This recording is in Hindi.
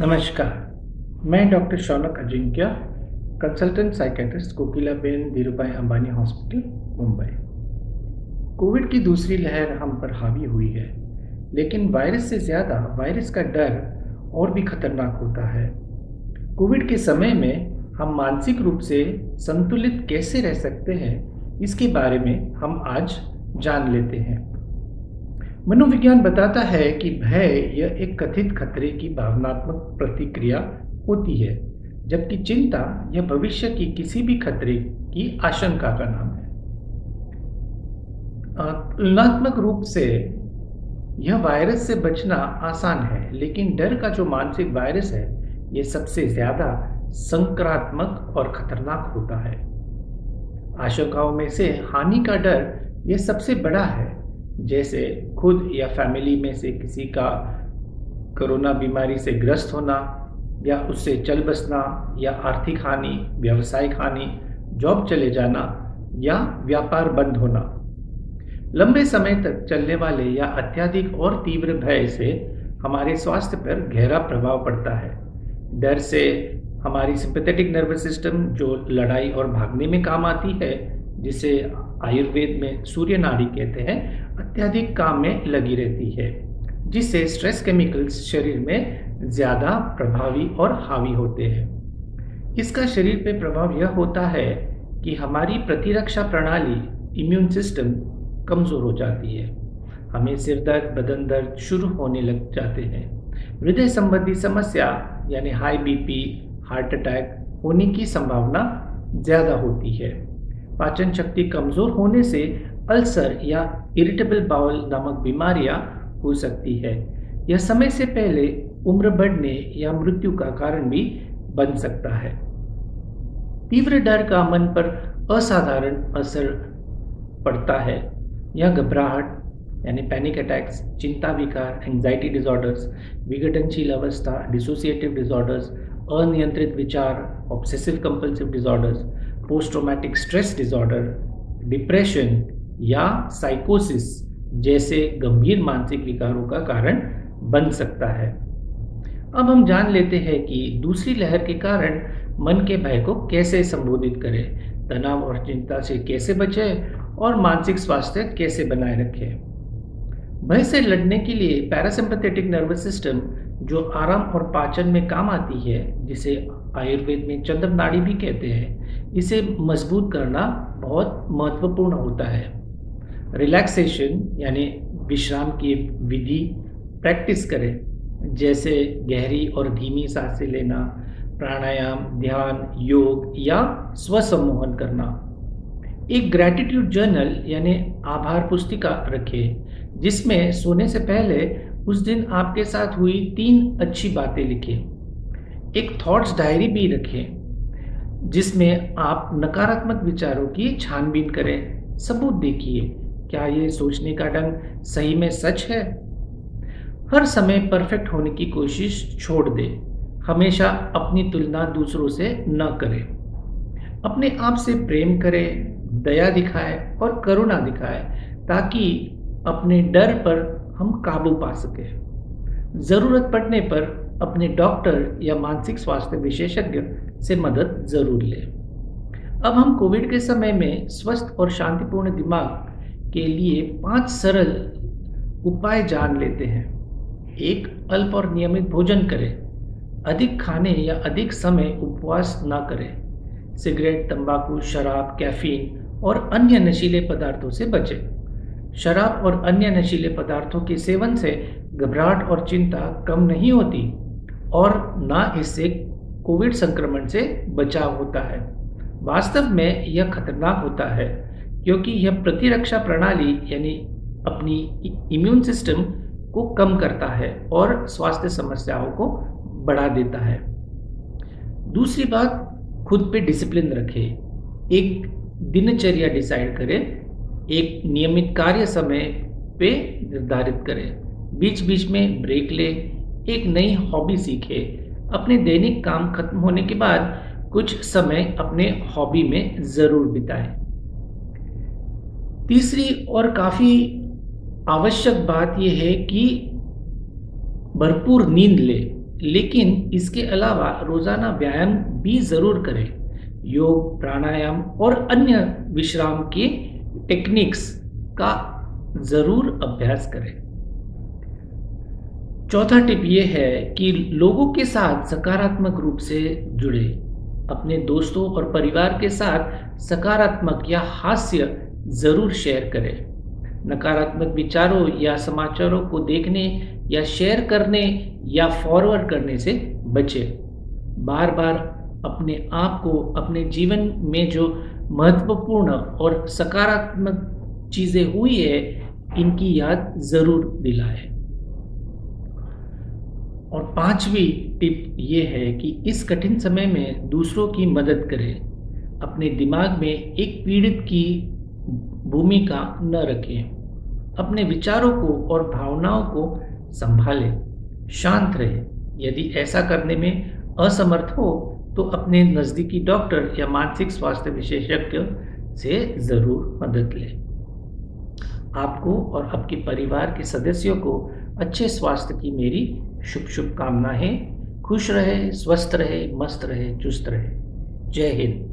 नमस्कार, मैं doctor Shaunak Ajinkya, consultant psychiatrist Kokilaben Dhirubhai Ambani hospital, Mumbai. Covid की दूसरी लहर हम पर हावी हुई है, लेकिन वायरस से ज़्यादा वायरस का डर और भी खतरनाक होता है। कोविड के समय में हम मानसिक रूप से संतुलित कैसे रह सकते हैं, इसके बारे में हम आज जान लेते हैं। मनोविज्ञान बताता है कि भय यह एक कथित खतरे की भावनात्मक प्रतिक्रिया होती है, जबकि चिंता यह भविष्य की किसी भी खतरे की आशंका का नाम है। तुलनात्मक रूप से यह वायरस से बचना आसान है, लेकिन डर का जो मानसिक वायरस है, यह सबसे ज्यादा संक्रामक और खतरनाक होता है। आशंकाओं में से हानि का डर यह सबसे बड़ा है, जैसे खुद या फैमिली में से किसी का कोरोना बीमारी से ग्रस्त होना या उससे चल बसना, या आर्थिक हानि, व्यावसायिक हानि, जॉब चले जाना या व्यापार बंद होना। लंबे समय तक चलने वाले या अत्यधिक और तीव्र भय से हमारे स्वास्थ्य पर गहरा प्रभाव पड़ता है। डर से हमारी सिंपैथेटिक नर्वस सिस्टम, जो लड़ाई और भागने में काम आती है, जिसे आयुर्वेद में सूर्य नाड़ी कहते हैं, अत्यधिक काम में लगी रहती है, जिससे स्ट्रेस केमिकल्स शरीर में ज़्यादा प्रभावी और हावी होते हैं। इसका शरीर पे प्रभाव यह होता है कि हमारी प्रतिरक्षा प्रणाली, इम्यून सिस्टम कमज़ोर हो जाती है। हमें सिर दर्द, बदन दर्द शुरू होने लग जाते हैं। हृदय संबंधी समस्या यानी हाई बीपी, हार्ट अटैक होने की संभावना ज़्यादा होती है। पाचन शक्ति कमज़ोर होने से अल्सर या इरिटेबल बाउल नामक बीमारियां हो सकती है। यह समय से पहले उम्र बढ़ने या मृत्यु का कारण भी बन सकता है। तीव्र डर का मन पर असाधारण असर पड़ता है। यह घबराहट यानी पैनिक अटैक्स, चिंता विकार, एंजाइटी डिसऑर्डर्स, विघटनशील अवस्था, डिसोसिएटिव डिसऑर्डर्स, अनियंत्रित विचार, obsessive compulsive disorders, post traumatic stress disorder, depression या साइकोसिस जैसे गंभीर मानसिक विकारों का कारण बन सकता है। अब हम जान लेते हैं कि दूसरी लहर के कारण मन के भय को कैसे संबोधित करें, तनाव और चिंता से कैसे बचें और मानसिक स्वास्थ्य कैसे बनाए रखें। भय से लड़ने के लिए पैरासिम्पैथेटिक नर्वस सिस्टम, जो आराम और पाचन में काम आती है, जिसे आयुर्वेद में चंद्र नाड़ी भी कहते हैं, इसे मजबूत करना बहुत महत्वपूर्ण होता है। रिलैक्सेशन यानी विश्राम की विधि प्रैक्टिस करें, जैसे गहरी और धीमी सांसें लेना, प्राणायाम, ध्यान, योग या स्वसम्मोहन करना। एक ग्रैटिट्यूड जर्नल यानी आभार पुस्तिका रखें, जिसमें सोने से पहले उस दिन आपके साथ हुई 3 अच्छी बातें लिखें। एक थॉट्स डायरी भी रखें, जिसमें आप नकारात्मक विचारों की छानबीन करें। सबूत देखिए, क्या ये सोचने का ढंग सही में सच है। हर समय परफेक्ट होने की कोशिश छोड़ दें। हमेशा अपनी तुलना दूसरों से न करें। अपने आप से प्रेम करें, दया दिखाएं और करुणा दिखाएं, ताकि अपने डर पर हम काबू पा सकें। ज़रूरत पड़ने पर अपने डॉक्टर या मानसिक स्वास्थ्य विशेषज्ञ से मदद ज़रूर लें। अब हम कोविड के समय में स्वस्थ और शांतिपूर्ण दिमाग के लिए 5 सरल उपाय जान लेते हैं। 1. अल्प और नियमित भोजन करें। अधिक खाने या अधिक समय उपवास न करें। सिगरेट, तंबाकू, शराब, कैफीन और अन्य नशीले पदार्थों से बचें। शराब और अन्य नशीले पदार्थों के सेवन से घबराहट और चिंता कम नहीं होती और ना इससे कोविड संक्रमण से बचाव होता है। वास्तव में यह खतरनाक होता है, क्योंकि यह प्रतिरक्षा प्रणाली यानी अपनी इम्यून सिस्टम को कम करता है और स्वास्थ्य समस्याओं को बढ़ा देता है। दूसरी बात, खुद पे डिसिप्लिन रखें। एक दिनचर्या डिसाइड करें। एक नियमित कार्य समय पे निर्धारित करें। बीच बीच में ब्रेक लें। एक नई हॉबी सीखें। अपने दैनिक काम खत्म होने के बाद कुछ समय अपने हॉबी में ज़रूर बिताएं। तीसरी और काफ़ी आवश्यक बात यह है कि भरपूर नींद लें। लेकिन इसके अलावा रोजाना व्यायाम भी जरूर करें। योग, प्राणायाम और अन्य विश्राम के टेक्निक्स का जरूर अभ्यास करें। चौथा टिप ये है कि लोगों के साथ सकारात्मक रूप से जुड़े। अपने दोस्तों और परिवार के साथ सकारात्मक या हास्य जरूर शेयर करें। नकारात्मक विचारों या समाचारों को देखने या शेयर करने या फॉरवर्ड करने से बचें। बार बार अपने आप को अपने जीवन में जो महत्वपूर्ण और सकारात्मक चीजें हुई है इनकी याद जरूर दिलाएं। और पांचवी टिप ये है कि इस कठिन समय में दूसरों की मदद करें। अपने दिमाग में एक पीड़ित की भूमिका न रखें। अपने विचारों को और भावनाओं को संभालें। शांत रहें। यदि ऐसा करने में असमर्थ हो तो अपने नज़दीकी डॉक्टर या मानसिक स्वास्थ्य विशेषज्ञ से ज़रूर मदद लें। आपको और आपके परिवार के सदस्यों को अच्छे स्वास्थ्य की मेरी शुभकामनाएं। खुश रहे, स्वस्थ रहे, मस्त रहे, चुस्त रहे। जय हिंद।